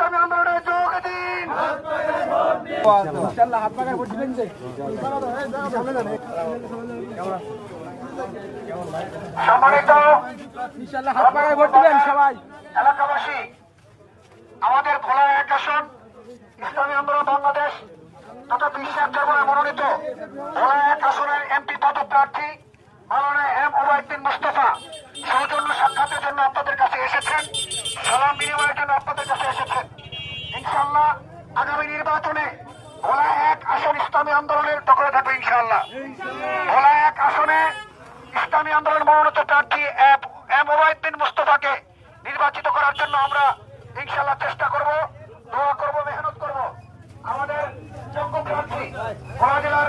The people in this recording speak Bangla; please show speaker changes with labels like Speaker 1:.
Speaker 1: ইসলামী আন্দোলনে যোগ দিন। সম্মানিত এলাকাবাসী, আমাদের ভোলা 1 আসন ইসলামী আন্দোলন বাংলাদেশ তথা বিশ্বের চরমনায় মনোনীত ভোলা 1 আসনের এমপি পদপ্রার্থী মাওলানা এম ওবায়দ বিন মুস্তাফা সৌজন্য সাক্ষাতের জন্য আপনাদের কাছে এসেছেন, সালাম বিনিময়ের জন্য আপনাদের কাছে এসেছেন। ইনশাআল্লাহ আগামী নির্বাচনে ভোলা 1 আসন ইসলামী আন্দোলনের দখলে থাকবে। ইনশাআল্লাহ ভোলা 1 আসনে ইসলামী আন্দোলন মনোনীত প্রার্থী এম ওবায়দ বিন মুস্তাফাকে নির্বাচিত করার জন্য আমরা ইনশাআল্লাহ চেষ্টা করব, দোয়া করব, মেহনত করব। আমাদের যোগ্য প্রার্থী ভোলা জেলার